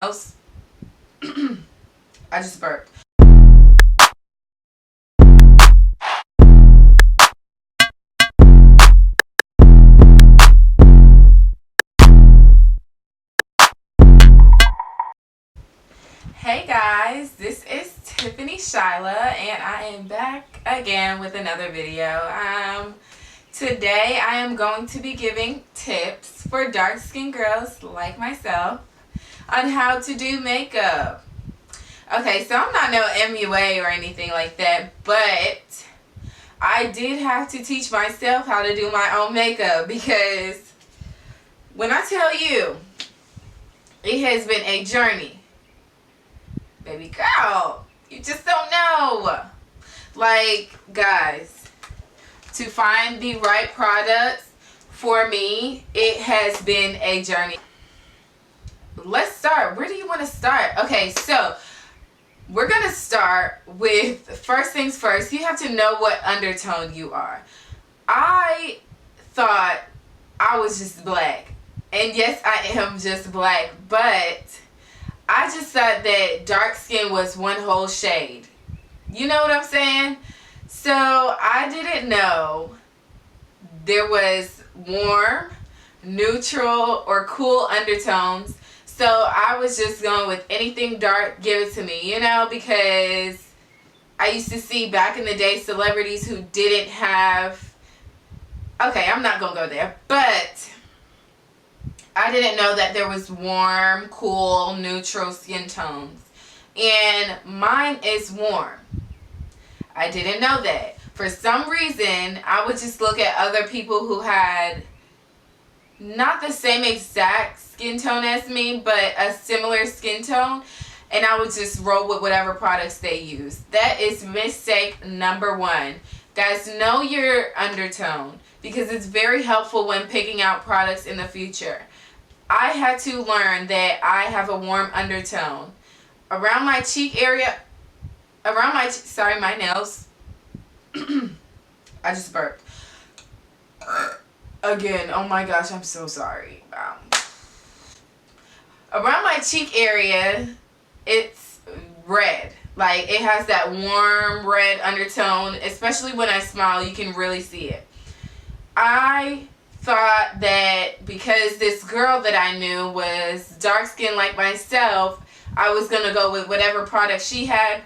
else. I just burped. Hey guys, this is Tiffany Shyla and I am back again with another video. Today I am going to be giving tips for dark skinned girls like myself on how to do makeup. Okay, so I'm not no MUA or anything like that, but I did have to teach myself how to do my own makeup because when I tell you, it has been a journey. Baby girl, you just don't know. Like, guys, to find the right products for me, it has been a journey. Let's start. Where do you want to start? Okay, so we're going to start with, first things first, you have to know what undertone you are. I thought I was just black. And yes, I am just black, but I just thought that dark skin was one whole shade. You know what I'm saying? So I didn't know there was warm, neutral, or cool undertones. So I was just going with anything dark, give it to me, you know, because I used to see back in the day celebrities who didn't have, okay, I'm not going to go there, but I didn't know that there was warm, cool, neutral skin tones. And mine is warm. I didn't know that. For some reason, I would just look at other people who had not the same exact skin tone as me, but a similar skin tone, and I would just roll with whatever products they use. That is mistake number one. Guys, know your undertone because it's very helpful when picking out products in the future. I had to learn that I have a warm undertone. Around my cheek area, my nails. I just burped. Again, oh my gosh, I'm so sorry. Around my cheek area, it's red. Like, it has that warm red undertone, especially when I smile, you can really see it. I thought that because this girl that I knew was dark skinned like myself, I was going to go with whatever product she had,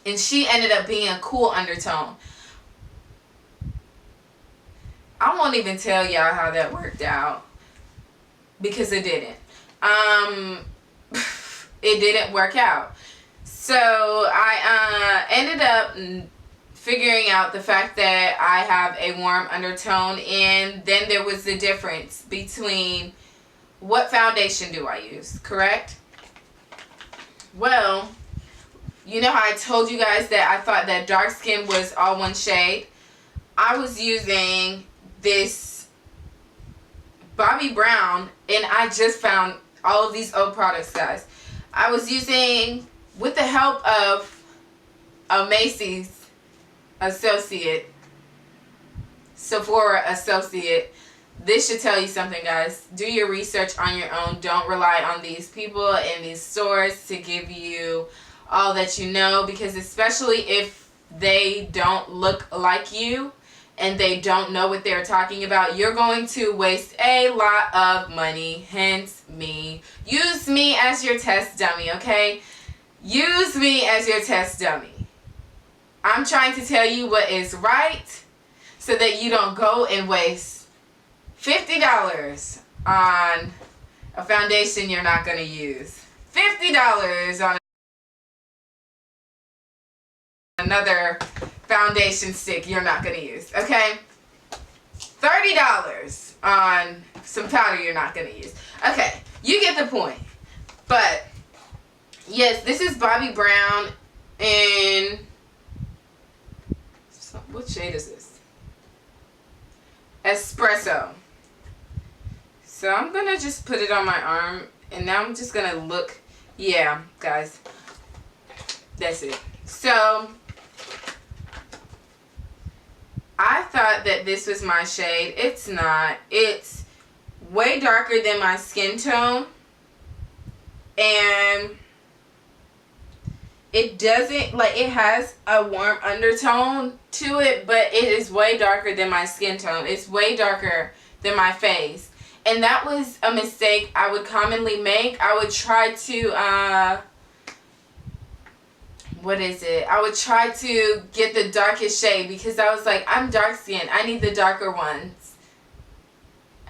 and she ended up being a cool undertone. I won't even tell y'all how that worked out because it didn't. It didn't work out. So I ended up figuring out the fact that I have a warm undertone, and then there was the difference between what foundation do I use, correct? Well, you know how I told you guys that I thought that dark skin was all one shade? I was using this Bobbi Brown, and I just found all of these old products, guys. I was using, with the help of a Macy's associate, Sephora associate. This should tell you something, guys. Do your research on your own. Don't rely on these people and these stores to give you all that you know, because especially if they don't look like you and they don't know what they're talking about, you're going to waste a lot of money. Hence me. Use me as your test dummy, okay? Use me as your test dummy. I'm trying to tell you what is right so that you don't go and waste $50 on a foundation you're not going to use. $50 on another foundation stick you're not going to use. Okay? $30 on some powder you're not going to use. Okay, you get the point. But, yes, this is Bobbi Brown in... what shade is this? Espresso. So I'm going to just put it on my arm. And now I'm just going to look. Yeah, guys. That's it. So I thought that this was my shade. It's not. It's way darker than my skin tone. And it doesn't, like, it has a warm undertone to it, but it is way darker than my skin tone. It's way darker than my face. And that was a mistake I would commonly make. I would try to, I would try to get the darkest shade because I was like, I'm dark skinned. I need the darker ones.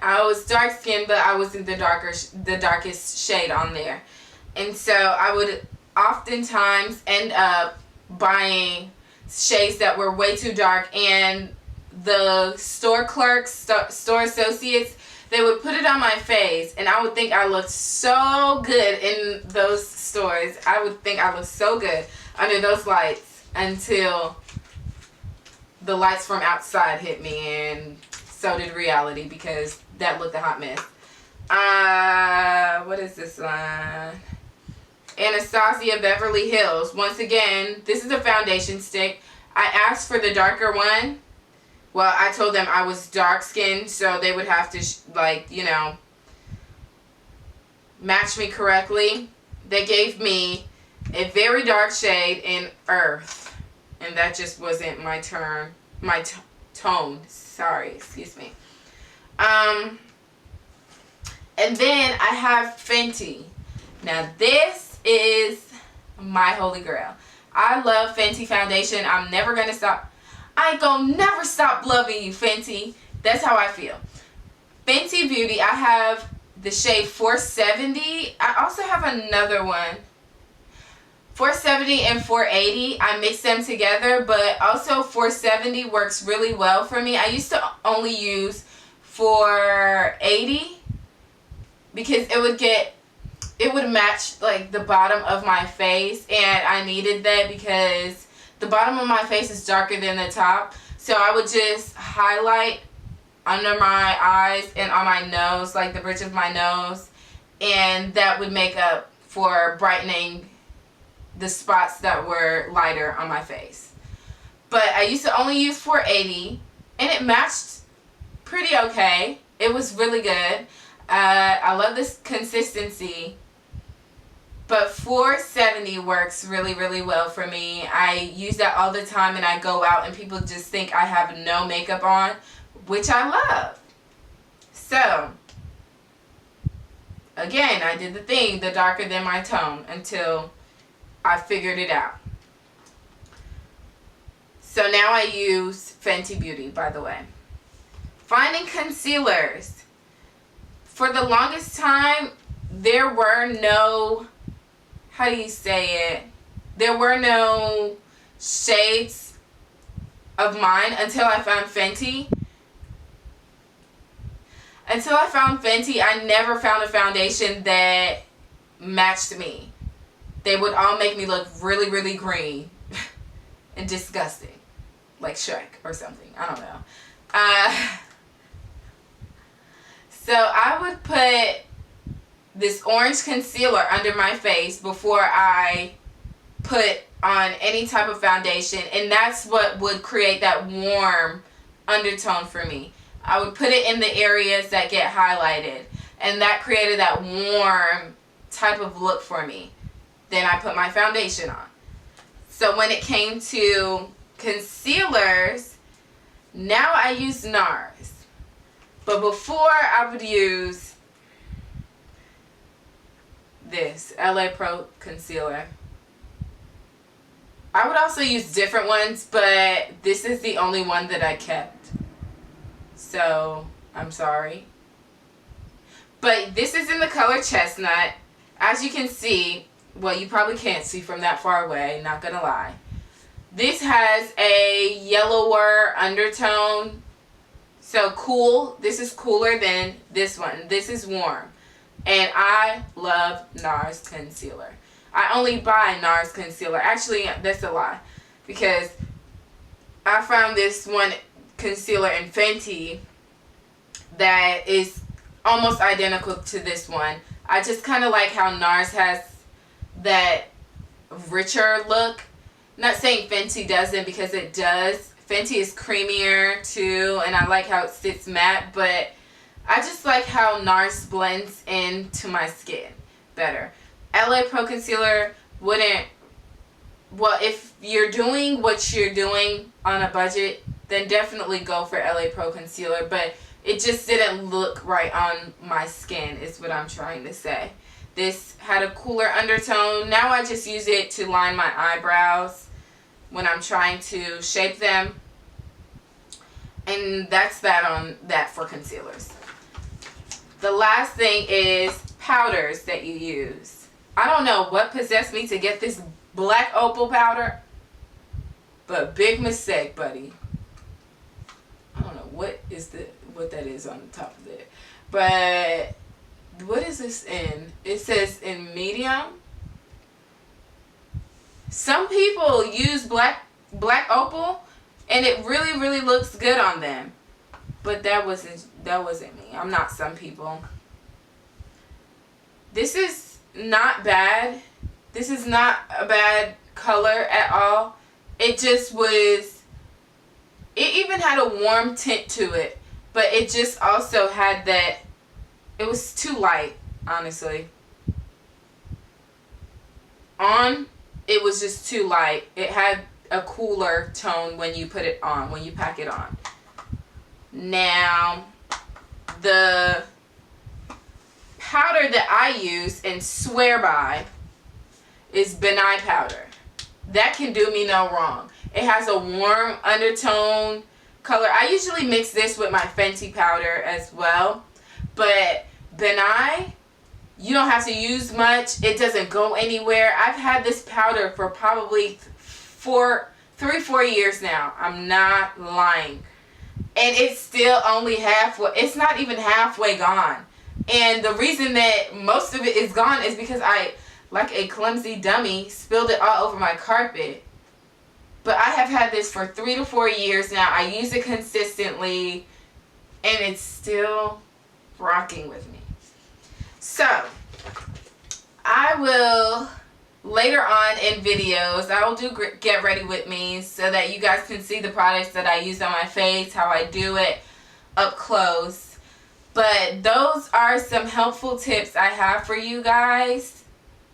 I was dark skinned, but I wasn't the darkest shade on there. And so I would oftentimes end up buying shades that were way too dark, and the store clerks, store associates, they would put it on my face, and I would think I looked so good in those stores. I would think I looked so good under those lights until the lights from outside hit me, and so did reality, because that looked a hot mess. What is this line? Anastasia Beverly Hills. Once again, this is a foundation stick. I asked for the darker one. Well, I told them I was dark skinned, so they would have to, match me correctly. They gave me a very dark shade in Earth, and that just wasn't my tone. Sorry, excuse me. And then I have Fenty. Now this is my holy grail. I love Fenty foundation. I'm never gonna stop. I ain't gonna never stop loving you, Fenty. That's how I feel. Fenty Beauty, I have the shade 470. I also have another one. 470 and 480. I mix them together, but also 470 works really well for me. I used to only use 480 because it would match like the bottom of my face, and I needed that because the bottom of my face is darker than the top. So I would just highlight under my eyes and on my nose, like the bridge of my nose, and that would make up for brightening the spots that were lighter on my face. But I used to only use 480, and it matched pretty okay. It was really good. I love this consistency. But 470 works really, really well for me. I use that all the time, and I go out and people just think I have no makeup on, which I love. So, again, I did the thing, the darker than my tone, until I figured it out. So now I use Fenty Beauty, by the way. Finding concealers. For the longest time, there were no... how do you say it? There were no shades of mine until I found Fenty. Until I found Fenty, I never found a foundation that matched me. They would all make me look really, really green and disgusting. Like Shrek or something. I don't know. So I would put this orange concealer under my face before I put on any type of foundation, and that's what would create that warm undertone for me. I would put it in the areas that get highlighted, and that created that warm type of look for me. Then I put my foundation on. So when it came to concealers, now I use NARS. But before I would use this LA Pro concealer. I would also use different ones, but this is the only one that I kept. So, I'm sorry. But this is in the color Chestnut. As you can see, well, you probably can't see from that far away, not gonna lie. This has a yellower undertone. So cool. This is cooler than this one. This is warm. And I love NARS concealer. I only buy NARS concealer. Actually, that's a lie. Because I found this one concealer in Fenty that is almost identical to this one. I just kind of like how NARS has that richer look. Not saying Fenty doesn't, because it does. Fenty is creamier too, and I like how it sits matte, but I just like how NARS blends into my skin better. LA Pro Concealer wouldn't, well, if you're doing what you're doing on a budget, then definitely go for LA Pro Concealer, but it just didn't look right on my skin is what I'm trying to say. This had a cooler undertone. Now I just use it to line my eyebrows when I'm trying to shape them. And that's that on that for concealers. The last thing is powders that you use. I don't know what possessed me to get this black opal powder, but big mistake, buddy. I don't know what that is on the top of it. But what is this in? It says in medium. Some people use black opal and it really, really looks good on them. But that wasn't me. I'm not some people. This is not bad. This is not a bad color at all. It just was, it even had a warm tint to it. But it just also had that, it was too light, honestly. On, it was just too light. It had a cooler tone when you put it on, when you pack it on. Now, the powder that I use and swear by is Benai powder. That can do me no wrong. It has a warm undertone color. I usually mix this with my Fenty powder as well. But Benai, you don't have to use much. It doesn't go anywhere. I've had this powder for probably 3-4 years now. I'm not lying. And it's still only halfway. It's not even halfway gone. And the reason that most of it is gone is because I, like a clumsy dummy, spilled it all over my carpet. But I have had this for 3 to 4 years now. I use it consistently. And it's still rocking with me. So, I will, later on in videos, I will do Get Ready With Me so that you guys can see the products that I use on my face, how I do it up close. But those are some helpful tips I have for you guys.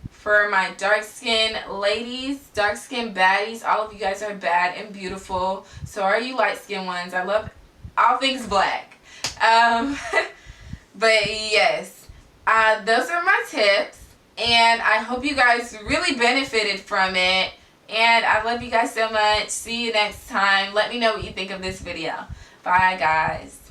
For my dark skin ladies, dark skin baddies, all of you guys are bad and beautiful. So are you light skin ones. I love all things black. But yes, those are my tips. And I hope you guys really benefited from it. And I love you guys so much. See you next time. Let me know what you think of this video. Bye, guys.